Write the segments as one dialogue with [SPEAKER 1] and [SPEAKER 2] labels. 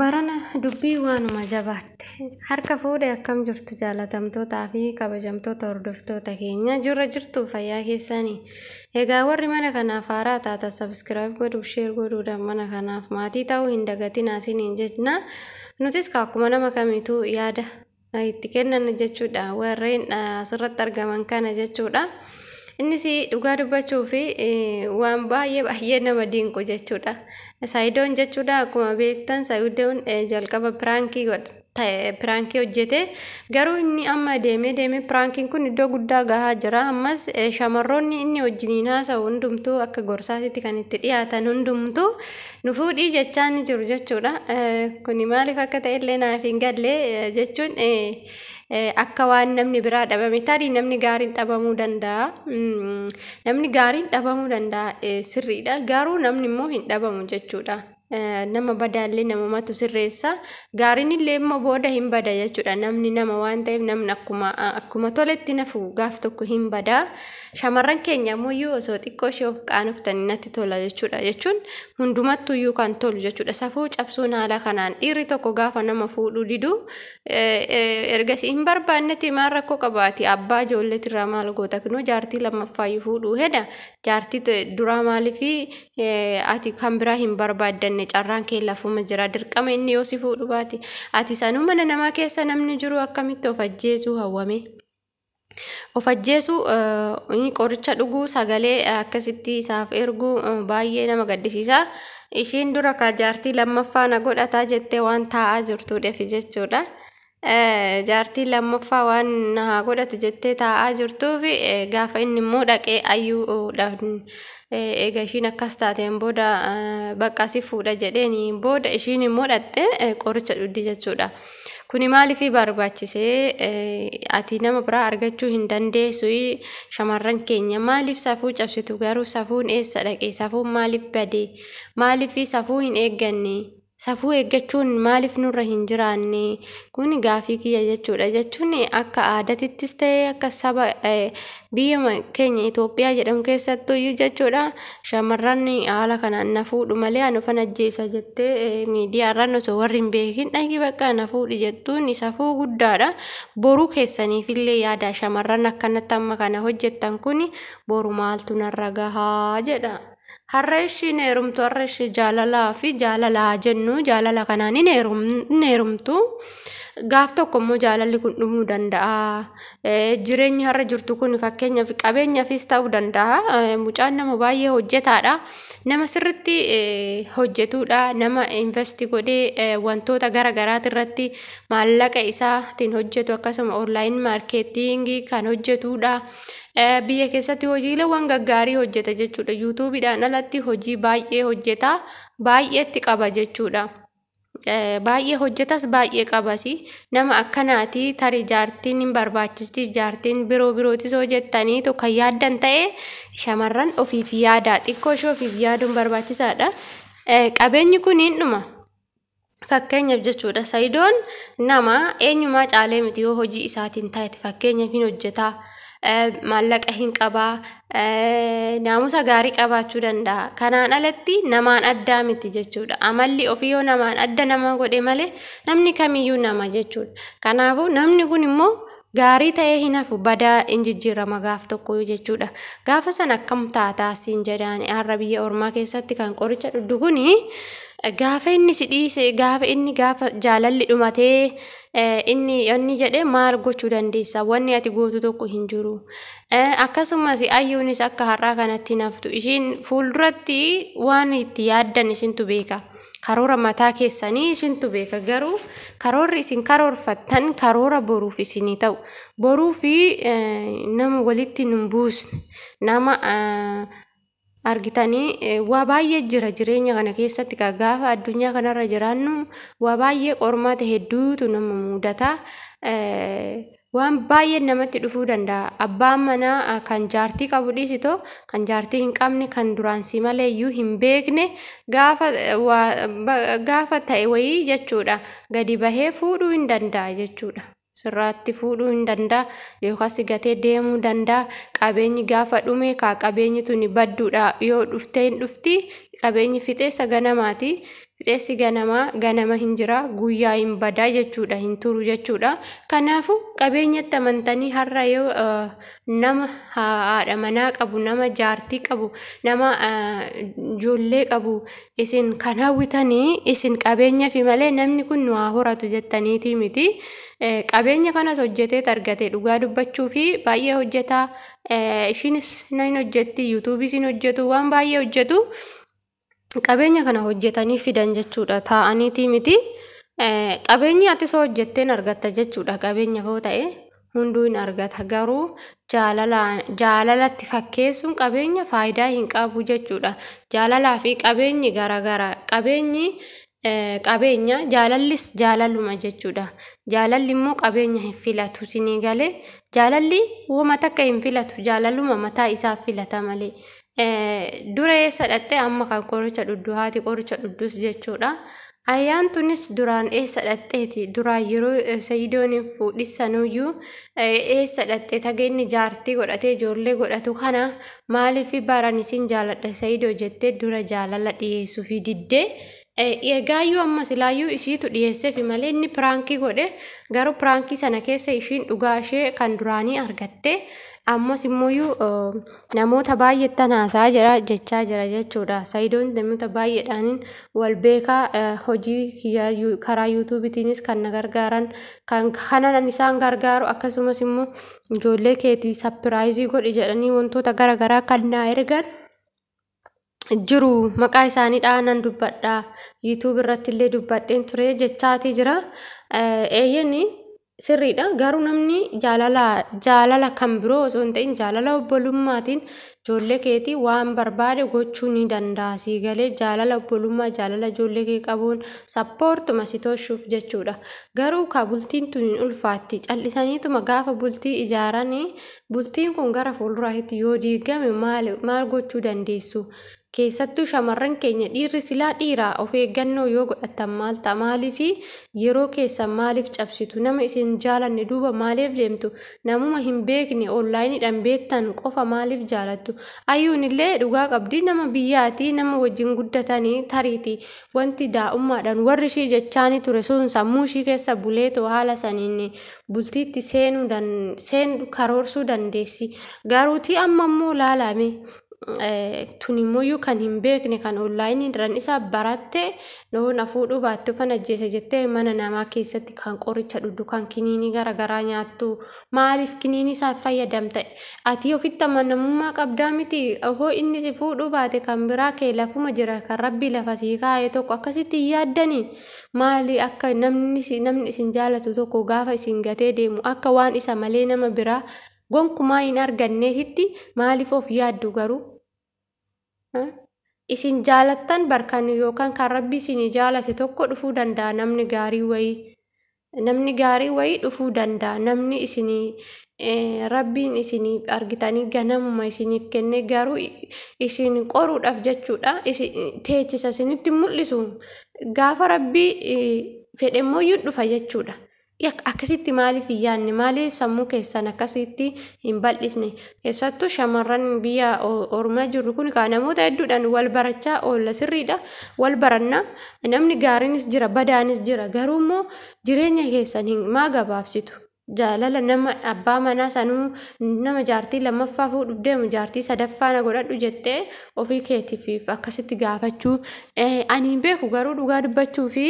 [SPEAKER 1] Barana dubbii waanuma jabaatte harka fuudhee akkam jirtu jaalatamtootaa fi kabajamtoota hordoftoota keenya jirtu fayyaa keessanii. Egaa warri mana kanaaf haaraa taata subscribe godhuu share godhuudhaan mana kanaaf maatii ta'uu hin dagatinaa isiniin jenna. Nutis akkuma nama kamiituu yaada itti kennan jechuudha. Warreen asirratti argaman kana jechuudha. Innis dhugaa dubbachuu fi waan baay'ee nama dinqu jechuudha. Saayidoon jechuudha akkuma beektan Saayidoon jalqaba piraankii hojjete garuu inni amma deemee piraankiin kun iddoo guddaa gahaa jira. Ammas shamarroonni inni wajjiniin haasa'u hundumtuu akka gorsaatitti kan itti dhiyaatan hundumtuu nu fuudhii jechaa ni jiru jechuudha. Kuni maaliif akka ta'e illee naaf hin galle jechuun akka waan namni biraa dhabame tarii namni gaariin dhabamuu danda'a. Namni gaariin dhabamuu danda'a sirriidha. Garuu namni immoo hin dhabamu jechuudha. Nama badaallee namumatu sirreessa. Gaariin illee immoo booda hin bada jechuudha. Namni nama waan ta'eef namni akkuma toletti nafu gaaf tokko hin bada. Shamarran keenya ammoo osoo xiqqoo ishee of qaanoftanii natti tola jechuudha. Jechuun hundumattuu iyyuu kan tolu jechuudha. Safuu cabsuun haala kanaan dhiirri tokko gaafa nama fuudhuu didu ergasii hin barbaannetti maal rakkoo qabaati. Abbaa ijoolleetirraa maal goota kunoo jaartii lammaffaayyuu fuudhuu hedha. Jaartii duraa maaliifi ati kan biraa hin barbaaddanne carraan kee lafuma jira dirqama inni yoo si fuudhu baate ati sanuu mana namaa keessa namni jiru akkamitti of ajjeesuu hawwame. Of ajjeesuu qoricha dhuguu sagalee akkasitti isaaf erguu baay'ee nama gaddisiisa. Ishiin dura ka jaartii lammaffaa na godhataa jettee waan taa'aa jirtuudhaaf jechuudha. Jaartii lammaffaa waan na godhatu jettee taa'aa jirtuuf gaafa inni immoo dhaqee ayyuudhaan eega ishiin akkas taateen booda bakka si fuudha jedheeni booda ishiin immoo dhattee qoricha dhugdi jechuudha. Kuni maaliif barbaachisee ati nama biraa argachuu hin dandeessu. Shamarran keenya maaliif safuu cabsitu garuu safuun eessa dhaqe? Safuun maaliif bade? Maaliif safuu hin eegganne? Safuu eeggachuun maaliif nurra hin jiraanne? Kuni gaafii kiyya jechuudha. Jechuun akka aadatittis ta'ee akka saba biyya keenya Itoophiyaa jedhamu keessattuu iyyuu jechuudha. Shamarran haala kanaan na fuudhu malee ani ofan ajjeesa jettee miidiyaarraan osoo warri hin beekin dhaqi bakka na fuudhi jettuun safuu guddaadha. Boruu keessaniifillee yaada shamarran akkanatti amma kana hojjettan kun boru maaltu narra gahaa jedha. Har'a ishiin heerumtu har'a ishii jaalalaa fi jaalalaa jennu jaalala kanaan hin heerumtu. Gaaf tokko immoo jaalalli kun dhumuu danda'a. Jireenyi har'a jirtu kun fakkeenyaaf qabeenyaafis ta'uu danda'a. Mucaan nama baay'ee hojjetaadha. Nama sirriitti hojjetudha. Nama investi godhee wantoota garaagaraati irratti maallaqa isaatiin hojjetu akkasuma onlaayin maarkeetingii kan hojjetudha. Biyya keessatti hojiileewwan gaggaarii hojjeta jechuudha. Yuutuubiidhaan alatti hojii baay'ee hojjeta. Baay'eetti qaba jechuudha. Baay'ee hojjetas baay'ee qabas. Nama akkanaati tarii jaartiin hin barbaachistiif jaartiin birootis hojjettanii tokko yaaddan ta'e shamarran ofiif yaada xiqqoo ishee ofiif yaaduun barbaachisaadha. Qabeenyi kun hin dhuma. Fakkeenyaaf jechuudha Saayidoon nama eenyumaa caalee miti yoo hojii isaatiin taate fakkeenyaaf hin hojjeta. Maallaqa hin qabaa. Naamusa gaarii qabaachuu danda'a. Kanaan alatti namaan addaa miti jechuudha. Amalli ofii yoo namaan adda nama godhe malee namni kamiyyuu nama jechuudha. Kanaafuu namni kun immoo gaarii ta'ee hin hafu badaa hin jijjiirama gaaf tokko jechuudha. Gaafa sana akkam taataa siin jedhaan har'a biyya ormaa keessatti kan qoricha dhugdu kuni gaafa inni si dhiise gaafa jaalalli dhumatee inni jedhee maal gochuu dandeessa? Wanni ati gootu tokko hin jiru. Akkasumas ayyuunis akka har'aa kanatti naftu ishiin fuulduratti waan itti yaaddan isintu beeka. Karoora mataa keessanii isintu beeka. Garuu karoorri isin karoorfattan karoora boruuf isinii ta'u. Boruu fi nama walitti hin buusne nama argitanii waa baay'ee jira jireenya kana keessatti gaafa addunyaa kanarra jiraannu waa baay'ee qormaata hedduutu nama mudata. Waan baay'ee namatti dhufuu danda'a. Abbaan manaa kan jaartii qabu dhiisitoo kan jaartii hin qabne kan duraan si malee iyyuu hin beekne gaafa ta'e wayii jechuudha gadi bahee fuudhuu hin danda'a jechuudha. Sirraatti fuudhuu hin danda'a yookaas gatee deemuu danda'a. Qabeenyi gaafa dhume qabeenyi tuni badduudha yoo dhuftee hin dhufti qabeenyi fixeessa ganamaati. Fixeessi ganama hin jira guyyaa hin badaa jechuudha hin turu jechuudha. Kanaafuu qabeenyatti amantanii har'a yoo nama haadha manaa qabu nama jaartii qabu nama ijoollee qabu isin kan hawwitanii isin qabeenya fi malee namni kun nu haa horatu jettaniiti miti. Qabeenya kanas hojjetee argate dhugaa dubbachuu fi baay'ee hojjetaa ishinis nan hojjetti yuutuubiis hin hojjetu waan baay'ee hojjetu. Qabeenya kana hojjetanii fidan jechuudha taa'aniiti miti. Qabeenyi ati soo hojjetteen argatta jechuudha. Qabeenya foo ta'e hunduu hin argata garuu jaalalatti fakkeessuun qabeenya faayidaa hin qabu jechuudha. Jaalalaa fi qabeenyi garaagara. Qabeenya jaalallis jaalaluma jechuudha. Jaalalli immoo qabeenya hin filatu sinii galee jaalalli wama takka hin filatu jaalaluma mataa isaaf filata malee. Dura eessa dhatte amma kan qoricha dhudhu haati qoricha dhudhus jechuudha. Ayyaan tunis duraan eessa dhatteeti duraan yeroo Sayidoon fuudhisanuyyuu eessa dhatte tageenni jaartii godhatee ijoollee godhatu kana maaliif baran isin jaaladha Sayidoo jettee dura jaalala dhiyeessuu fi diddee ergaayyuu amma silaayyuu isiitu dhiyeessee fi malee inni piraankii godhe garuu piraankii sana keessa ishiin dhugaa ishee kan duraanii argatte. Ammas immoo namoota baay'eetti haasaa jira jechaa jira jechuudha. Sayidoon namoota baay'eedhaan wal beekaa hojii karaa yuutuubiitiinis kan na gargaaran kan kanan isaan gargaaru akkasumas immoo ijoollee keetii sapiraayizii godhi jedhanii wantoota garaagaraa kan na ergan jiru. Maqaa isaanii dhaanan dubbadha yuutuub irratti illee dubbadheen ture jechaatii jira. Eeyyanii sirriidha garuu namni jaalala kan biroo osoo hin ta'in jaalala obbolummaatiin ijoollee keetii waan barbaade gochuu ni danda'a. Sii galee jaalala obbolummaa jaalala ijoollee kee qabuun sappoortuma si tolchuuf jechuudha. Garuu ka bultiin tun hin ulfaatti callisaniituma gaafa bultii ijaaranii bultiin kun gara fuulduraatti yoo diigame maal gochuu dandeessu? Keessattuu shamarran keenya dhiirri silaa dhiiraa of eeggannoo yoo godhatan maal ta'a maaliif yeroo keessan maaliif cabsitu nama isin jaalanne duuba maaliif deemtu namuma hin beekne onlaayiniidhaan beektan qofa maaliif jaalattu ayyuun illee dhugaa qabdi nama biyyaatii nama wajjin guddatanii tariiti wanti daa'ummaadhaan warri ishii jechaanii ture sun sammuu ishii keessa buleetoo haala saniin bultiitti seenuu karoorsuu dandeessi garuutii amma immoo laalame. Tunimmoyyuu kan hin beekne kan onlaayiniidhaan isa baratte noona fuudhuu baattu fan ajjeese jettee mana namaa keessatti kan qoricha dhudhu kan kiniinii garaagaraa nyaattu maaliif kiniinii isaa fayyadamta ati ofitti amanamummaa qabdaa miti hoo inni si fuudhuu baate kan biraa kee lafuma jira kan rabbi lafa sii kaa'e tokko akkasitti yaaddanii maali akka namni isin jaalatu tokko gaafa isin gatee deemu akka waan isa malee nama biraa gonkumaa hin arganneetitti maaliif of yaaddu garuu? Isin jaalattan barkan yookaan kan rabbi isin jaalate tokko dhufuu danda'a namni gaarii wayii dhufuu danda'a namni isin rabbiin isin argitanii ganamuma isiniif kenne garuu isin qoruudhaaf jechuudha teechisa isinitti mul'isu gaafa rabbii fedhemmoyyuu dhufa jechuudha. Akkasitti maaliif hin yaadne maaliif sammuu keessan akkasitti hin bal'isne keessattuu shamarran biyya Oromiyaa jirru kun namoota hedduudhaan wal barachaa oolla sirriidha wal baranna namni gaariinis jira badaanis jira garuu immoo jireenya keessan maa gabaabsitu jaalala nama abbaa manaa sanuu nama jaartii lammaffaa fuudhuuf deemu jaartii sadaffaa na godhadhu jettee ofii keetiif akkasitti gaafachuu ani beeku garuu dhugaa dubbachuu fi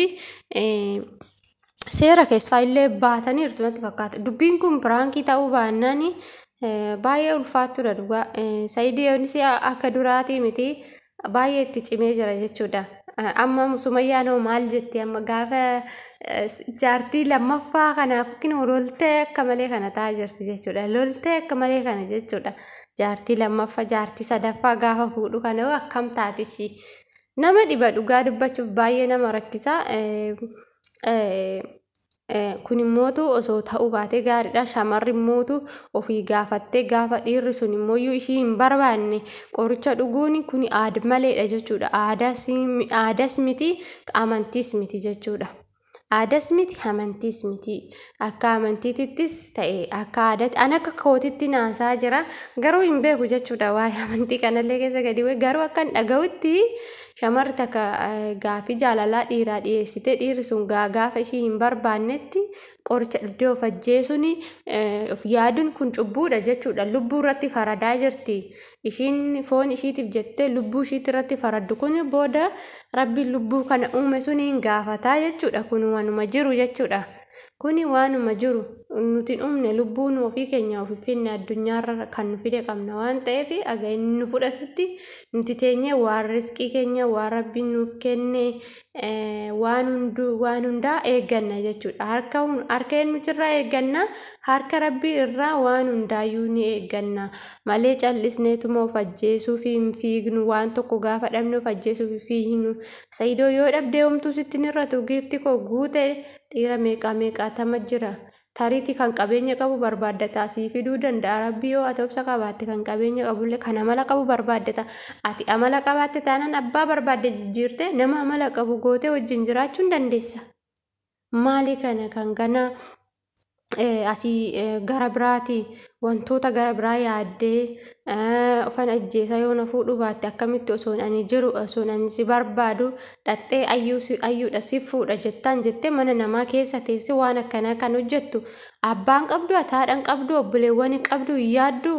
[SPEAKER 1] seera keessaa illee baatanii jirtu natti fakkaata. Dubbiin kun piraankii ta'uu baannaan baay'ee ulfaatudha dhugaa. Sayidoonis akka duraatii miti baay'ee itti cimee jira jechuudha. Amma Sumayyaan maal jetti amma gaafa jaartii lammaffaa kanaaf loltee akka malee kana ta'aa jirti jechuudha. Loltee akka malee kana jechuudha. Jaartii lammaffaa jaartii sadaffaa gaafa fuudhu kana akkam taatishi. Nama dhiba dhugaa dubbachuuf baay'ee nama rakkisa. Kun immootu osoo ta'uu baatee gaariidha. Shamarri immootu ofii gaafattee gaafa dhiirri sun immoo ishii hin barbaanne qoricha dhuguun kun aada maleedha jechuudha. Aadas miti amantiis miti jechuudha. Aadas miti amantiis miti. Akka amantiittis ta'e akka aadaatti an akka kootitti naasaa jira garuu hin beeku jechuudha waa'ee amantii kanallee keessa gadi garuu akka hin dhaga'utti shamarri takka gaafii jaalalaa dhiiraa dhiyeessite dhiirri sun gaafa ishii hin barbaannetti qoricha dhugdee of ajjeesuun of yaaduun kun cubbuudha jechuudha. Lubbuu irratti faradaa jirti. Ishiin foon ishiitiif jettee lubbuu ishiitti irratti faraddu kun booda rabbiin lubbuu kana uume sun hin gaafataa jechuudha. Kun waanuma jiru jechuudha. Kuni waanuma jiru nuti umne lubbuun ofii keenya ofii finne addunyaarra kan nu fide qabna waan ta'eef aga inni nu fudhatutti nuti teenyee waan riskii keenya waan rabbiin nuuf kenne waan hundaa eegganna jechuudha. Harka eenyutirraa eegganna? Harka rabbii irraa waan hundaayyuu ni eegganna malee callisneetuma of ajjeesuuf hin fiignu. Waan tokko gaafa dhabne of ajjeesuuf hin fiignu. Saidoo yoo dhabdee homtuu sitti nirratu giifti koo guute dhiira meeqaatama jira. Tariitii kan qabeenya qabu barbaaddata asii fiduu danda'a. Rabbi yoo ati obsa qabaatte kan qabeenya qabullee kan amala qabu barbaaddata. Ati amala qabaatte taanaan abbaa barbaadde jijjiirte nama amala qabu gootee wajjin jiraachuu dandeessa. Maali kana kan gana asii gara biraati wantoota gara biraa yaaddee ofan ajjeesa yoo na fuudhu baatte akkamitti osoon ani jiru osoon ani si barbaadu dhattee ayyuudha si fuudha jettaan jettee mana namaa keessa teessi waan akkanaa kan hojjettu abbaan qabdu ataadhaan qabdu obboleewwan qabdu yaaddu